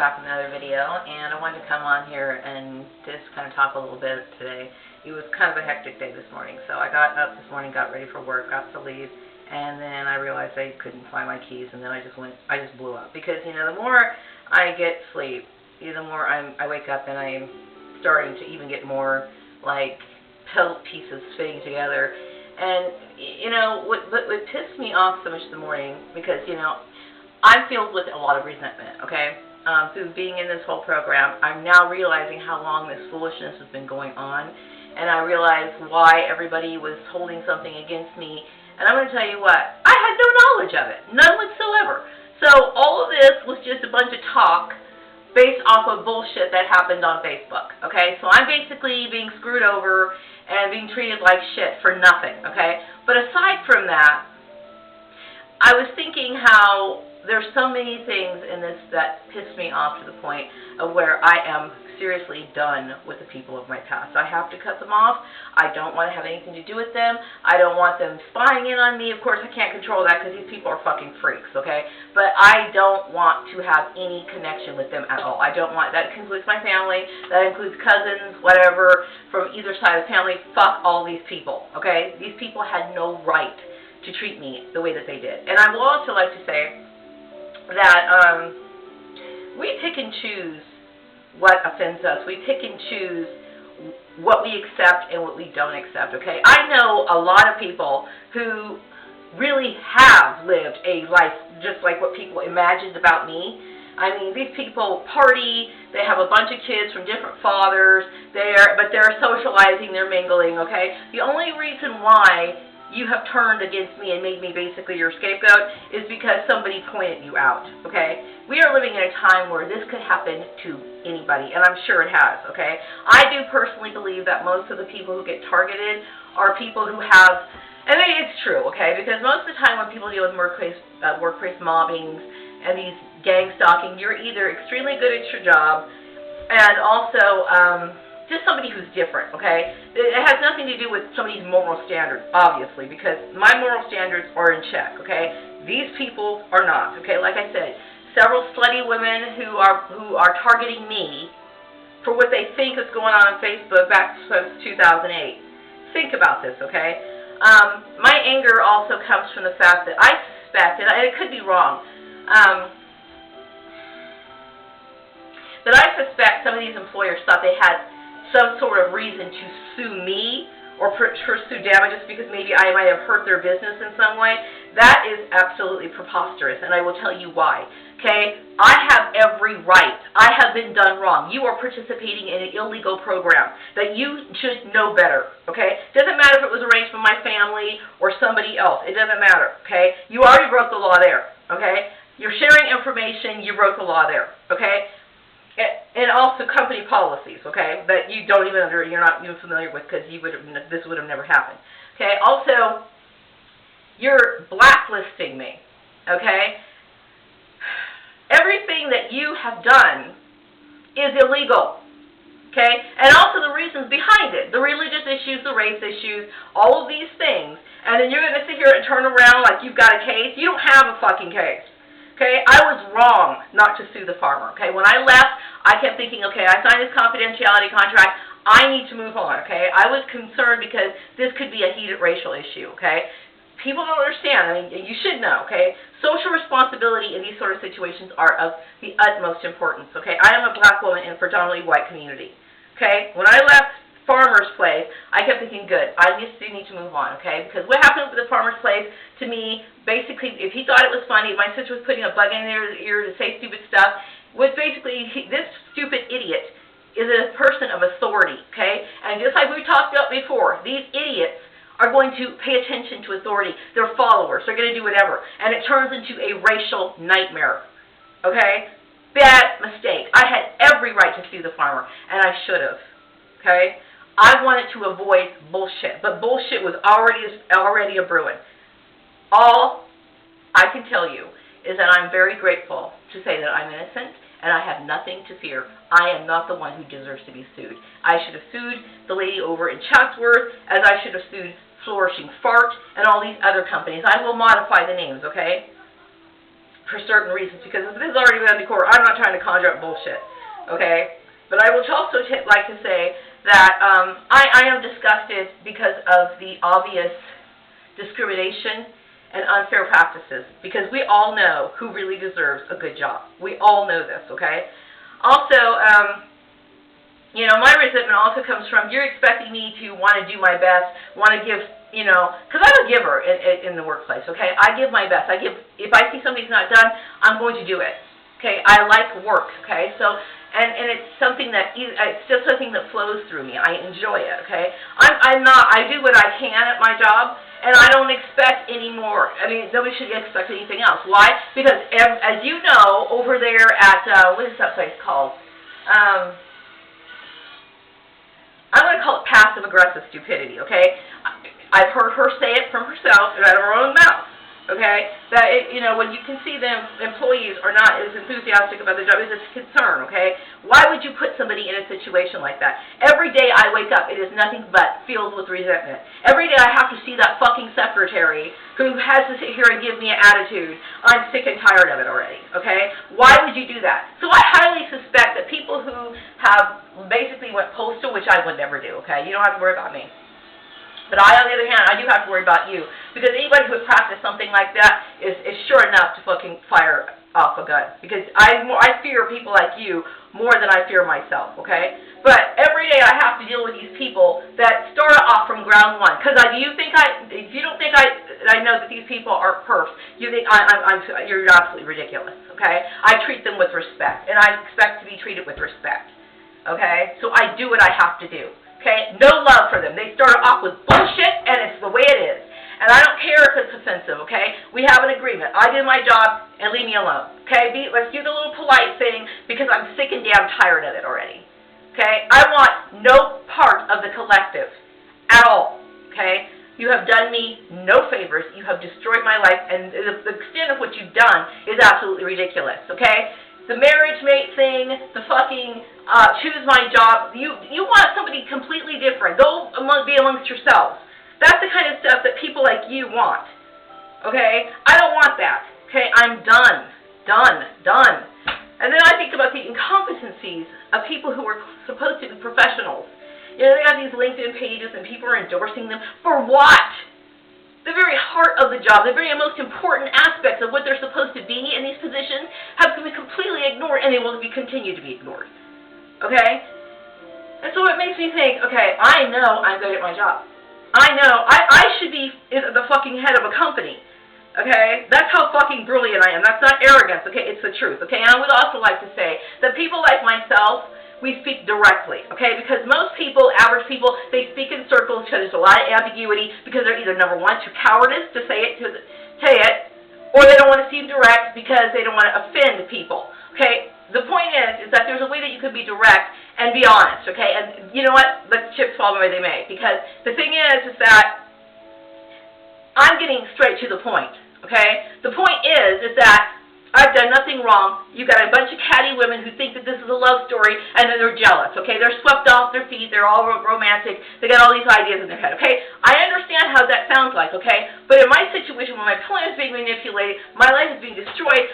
back with another video, and I wanted to come on here and just kind of talk a little bit today. It was kind of a hectic day this morning, so I got up this morning, got ready for work, got to leave, and then I realized I couldn't find my keys, and then I just blew up. Because, you know, the more I get sleep, the more I wake up and I'm starting to even get more, like, puzzle pieces fitting together. And, you know, what pissed me off so much this morning, because, you know, I'm filled with a lot of resentment, okay? Through being in this whole program, I'm now realizing how long this foolishness has been going on, and I realize why everybody was holding something against me. And I'm going to tell you what, I had no knowledge of it, none whatsoever. So all of this was just a bunch of talk based off of bullshit that happened on Facebook, okay? So I'm basically being screwed over and being treated like shit for nothing, okay? But aside from that, I was thinking how there's so many things in this that piss me off to the point of where I am seriously done with the people of my past. I have to cut them off. I don't want to have anything to do with them. I don't want them spying in on me. Of course, I can't control that because these people are fucking freaks, okay? But I don't want to have any connection with them at all. I don't want, that includes my family, that includes cousins, whatever, from either side of the family. Fuck all these people, okay? These people had no right to treat me the way that they did. And I will also like to say that we pick and choose what offends us. We pick and choose what we accept and what we don't accept, okay? I know a lot of people who really have lived a life just like what people imagined about me. I mean, these people party, they have a bunch of kids from different fathers, but they're socializing, they're mingling, okay? The only reason why you have turned against me and made me basically your scapegoat is because somebody pointed you out, okay? We are living in a time where this could happen to anybody, and I'm sure it has, okay? I do personally believe that most of the people who get targeted are people who have, and it's true, okay, because most of the time when people deal with workplace mobbings and these gang stalking, you're either extremely good at your job and also just somebody who's different, okay? It has nothing to do with somebody's moral standards, obviously, because my moral standards are in check, okay? These people are not, okay? Like I said, several slutty women who are targeting me for what they think is going on Facebook back since 2008. Think about this, okay? My anger also comes from the fact that I suspect, and it could be wrong, that I suspect some of these employers thought they had some sort of reason to sue me or pursue damages because maybe I might have hurt their business in some way. That is absolutely preposterous, and I will tell you why. Okay? I have every right. I have been done wrong. You are participating in an illegal program that you should know better. Okay? Doesn't matter if it was arranged by my family or somebody else. It doesn't matter. Okay? You already broke the law there. Okay? You're sharing information. You broke the law there. Okay? And also company policies, okay, that you don't even you're not even familiar with because this would have never happened. Okay. Also, you're blacklisting me. Okay. Everything that you have done is illegal. Okay. And also the reasons behind it, the religious issues, the race issues, all of these things. And then you're going to sit here and turn around like you've got a case. You don't have a fucking case. Okay, I was wrong not to sue the farmer. Okay, when I left, I kept thinking, okay, I signed this confidentiality contract. I need to move on. Okay, I was concerned because this could be a heated racial issue. Okay, people don't understand. I mean, you should know. Okay, social responsibility in these sort of situations are of the utmost importance. Okay, I am a black woman in a predominantly white community. Okay, when I left Farmer's Place, I kept thinking, good, I just need to move on, okay? Because what happened with the Farmer's Place, to me, basically, if he thought it was funny, my sister was putting a bug in their ear to say stupid stuff, was basically, this stupid idiot is a person of authority, okay? And just like we talked about before, these idiots are going to pay attention to authority. They're followers. They're going to do whatever. And it turns into a racial nightmare, okay? Bad mistake. I had every right to sue the farmer, and I should have, okay? I wanted to avoid bullshit, but bullshit was already a brewing. All I can tell you is that I'm very grateful to say that I'm innocent and I have nothing to fear. I am not the one who deserves to be sued. I should have sued the lady over in Chatsworth as I should have sued Flourishing Fart and all these other companies. I will modify the names, okay? for certain reasons, because this has already been before. I'm not trying to conjure up bullshit, okay? But I would also like to say that I am disgusted because of the obvious discrimination and unfair practices, because we all know who really deserves a good job. We all know this, okay? Also, you know, my resentment also comes from you're expecting me to want to do my best, want to give, you know, because I'm a giver in the workplace, okay? I give my best. If I see something's not done, I'm going to do it, okay? I like work, okay? So, and it's something that, it's just something that flows through me. I enjoy it, okay? I do what I can at my job, and I don't expect any more. I mean, nobody should expect anything else. Why? Because, as you know, over there at, what is that place called? I'm going to call it passive-aggressive stupidity, okay? I've heard her say it from herself and out of her own mouth, okay? That, you know, when you can see them, employees are not as enthusiastic about their job, it's a concern, okay? Why would you put somebody in a situation like that? Every day I wake up, it is nothing but filled with resentment. Every day I have to see that fucking secretary who has to sit here and give me an attitude. I'm sick and tired of it already, okay? Why would you do that? So I highly suspect that people who have basically went postal, which I would never do, okay? You don't have to worry about me. But on the other hand, I do have to worry about you, because anybody who has practiced something like that is sure enough to fucking fire off a gun. Because I fear people like you more than I fear myself, okay? But every day I have to deal with these people that start off from ground one. Because if you don't think I know that these people are perfs, you think you're absolutely ridiculous, okay? I treat them with respect, and I expect to be treated with respect, okay? So I do what I have to do. Okay, no love for them. They start off with bullshit, and it's the way it is. And I don't care if it's offensive, okay? We have an agreement. I did my job, and leave me alone. Okay, let's do the little polite thing, because I'm sick and damn tired of it already. Okay, I want no part of the collective at all. Okay, you have done me no favors. You have destroyed my life, and the extent of what you've done is absolutely ridiculous. Okay. The marriage mate thing, the fucking choose my job. You want somebody completely different. Go be amongst yourselves. That's the kind of stuff that people like you want. Okay? I don't want that. Okay? I'm done. Done. And then I think about the incompetencies of people who are supposed to be professionals. You know, they got these LinkedIn pages and people are endorsing them. For what? The very heart of the job, the very most important aspects of what they're supposed to be in these positions have been completely ignored, and they will continue to be ignored. Okay? And so it makes me think, okay, I know I'm good at my job. I know I should be the fucking head of a company. Okay? That's how fucking brilliant I am. That's not arrogance, okay? It's the truth, okay? And I would also like to say that people like myself, we speak directly, okay? Because most people, average people, they speak in circles because there's a lot of ambiguity, because they're either, number one, too cowardice to say it, or they don't want to seem direct because they don't want to offend people, okay? The point is that there's a way that you can be direct and be honest, okay? And you know what? Let the chips fall where they may. Because the thing is that I'm getting straight to the point, okay? The point is that I've done nothing wrong. You've got a bunch of catty women who think that this is a love story, and then they're jealous, okay? They're swept off their feet. They're all romantic. They got all these ideas in their head, okay? I understand how that sounds like, okay? But in my situation, when my plan is being manipulated, my life is being destroyed,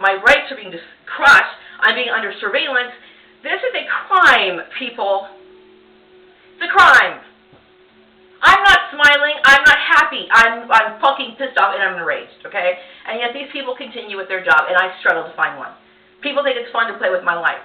my rights are being crushed, I'm being under surveillance. This is a crime, people. It's a crime. I'm not smiling, I'm not happy, I'm fucking pissed off and I'm enraged, okay? And yet these people continue with their job, and I struggle to find one. People think it's fun to play with my life.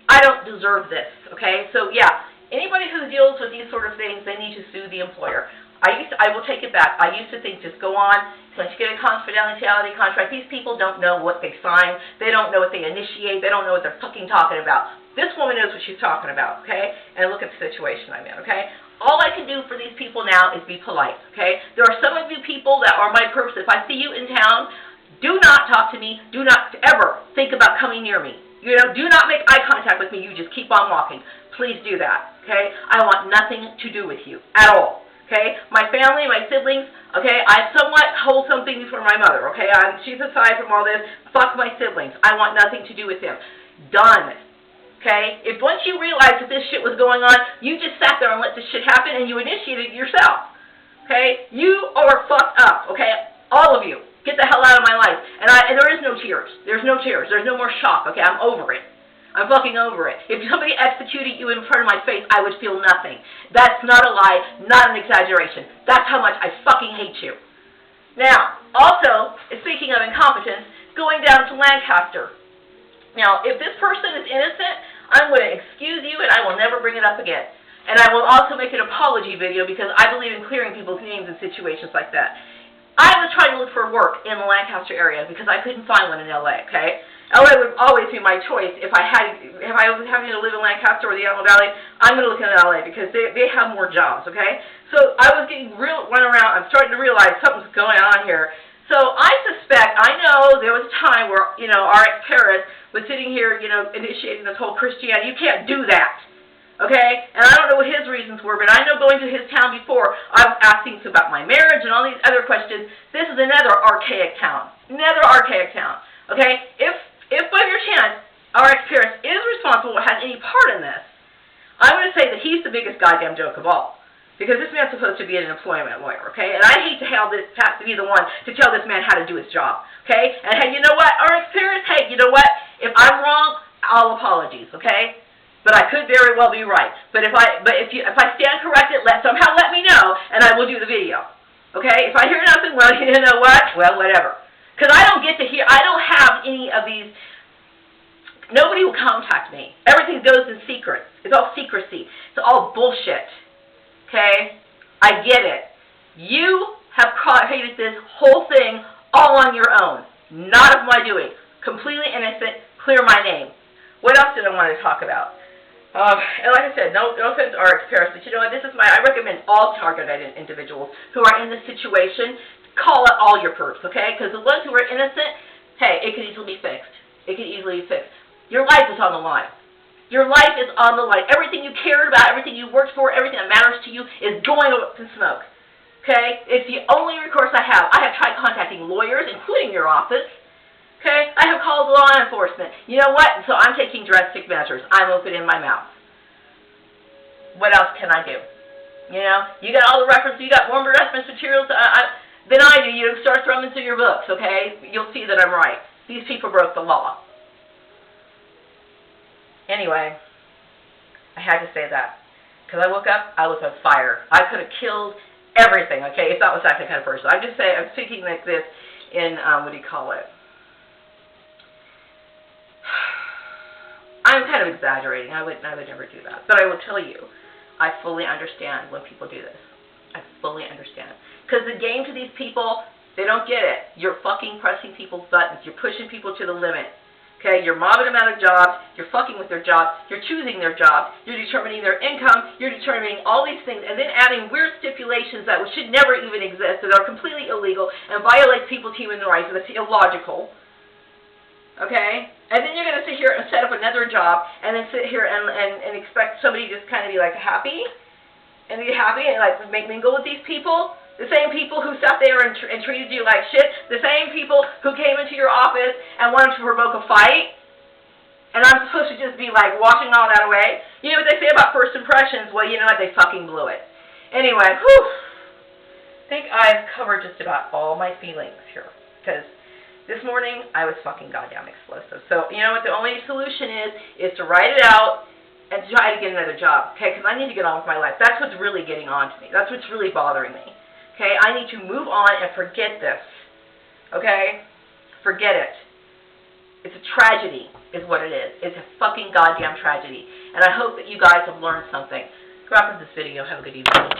I don't deserve this, okay? So yeah, anybody who deals with these sort of things, they need to sue the employer. I will take it back. I used to think just go on, once you get a confidentiality contract, these people don't know what they sign, they don't know what they initiate, they don't know what they're fucking talking about. This woman knows what she's talking about, okay? And look at the situation I'm in, okay? All I can do for these people now is be polite, okay? There are some of you people that are my perps. If I see you in town, do not talk to me. Do not ever think about coming near me. You know, do not make eye contact with me. You just keep on walking. Please do that, okay? I want nothing to do with you at all, okay? My family, my siblings, okay? I somewhat hold something for my mother, okay? She's aside from all this. Fuck my siblings. I want nothing to do with them. Done. Okay? If once you realized that this shit was going on, you just sat there and let this shit happen and you initiated it yourself. Okay? You are fucked up. Okay? All of you. Get the hell out of my life. And there is no tears. There's no tears. There's no more shock. Okay, I'm over it. I'm fucking over it. If somebody executed you in front of my face, I would feel nothing. That's not a lie, not an exaggeration. That's how much I fucking hate you. Now, also, speaking of incompetence, going down to Lancaster. Now, if this person is innocent, I'm going to excuse you and I will never bring it up again. And I will also make an apology video because I believe in clearing people's names in situations like that. I was trying to look for work in the Lancaster area because I couldn't find one in LA, okay? LA would always be my choice. If I was having to live in Lancaster or the Antelope Valley, I'm going to look in LA because they have more jobs, okay? So I was getting went around. I'm starting to realize something's going on here. So I know there was a time where, RX Paris was sitting here, initiating this whole Christianity. You can't do that, okay? And I don't know what his reasons were, but I know going to his town before, I was asking about my marriage and all these other questions. This is another archaic town, okay? If by your chance RX Paris is responsible or has any part in this, I'm going to say that he's the biggest goddamn joke of all. Because this man's supposed to be an employment lawyer, okay? And I hate to have to be the one to tell this man how to do his job, okay? And hey, you know what, RX Paris? Hey, you know what? If I'm wrong, all apologies, okay? But I could very well be right. But if I stand corrected, somehow let me know, and I will do the video, okay? If I hear nothing, well, you know what? Well, whatever. Because I don't get to hear. I don't have any of these. Nobody will contact me. Everything goes in secret. It's all secrecy. It's all bullshit. Okay? I get it. You have created this whole thing all on your own. Not of my doing. Completely innocent. Clear my name. What else did I want to talk about? And like I said, no offense to RX Paris, but you know what? I recommend all targeted individuals who are in this situation, call it all your perps, okay? Because the ones who are innocent, hey, it could easily be fixed. It could easily be fixed. Your life is on the line. Your life is on the line. Everything you cared about, everything you worked for, everything that matters to you is going up in smoke. Okay? It's the only recourse I have. I have tried contacting lawyers, including your office. Okay? I have called law enforcement. You know what? So I'm taking drastic measures. I'm opening my mouth. What else can I do? You got all the references. You got more reference materials than I do. You start throwing through your books, okay? You'll see that I'm right. These people broke the law. Anyway, I had to say that. Because I woke up, I was on fire. I could have killed everything, okay, if that was that kind of person. I'm just saying, I'm speaking like this in, what do you call it? I'm kind of exaggerating. I would never do that. But I will tell you, I fully understand when people do this. I fully understand. Because the game to these people, they don't get it. You're fucking pressing people's buttons. You're pushing people to the limit. Okay, you're mobbing them out of jobs, you're fucking with their jobs, you're choosing their jobs, you're determining their income, you're determining all these things, and then adding weird stipulations that should never even exist, that are completely illegal, and violate people's human rights, and that's illogical. Okay? And then you're going to sit here and set up another job, and then sit here and expect somebody to just kind of be like happy, and like mingle with these people? The same people who sat there and treated you like shit. The same people who came into your office and wanted to provoke a fight. And I'm supposed to just be like washing all that away. You know what they say about first impressions? Well, you know what? They fucking blew it. Anyway, whew. I think I've covered just about all my feelings here. Because this morning, I was fucking goddamn explosive. So, you know what? The only solution is to write it out and to try to get another job. Okay? Because I need to get on with my life. That's what's really getting on to me. That's what's really bothering me. Okay, I need to move on and forget this. Okay? Forget it. It's a tragedy, is what it is. It's a fucking goddamn tragedy. And I hope that you guys have learned something. Go out with this video. Have a good evening.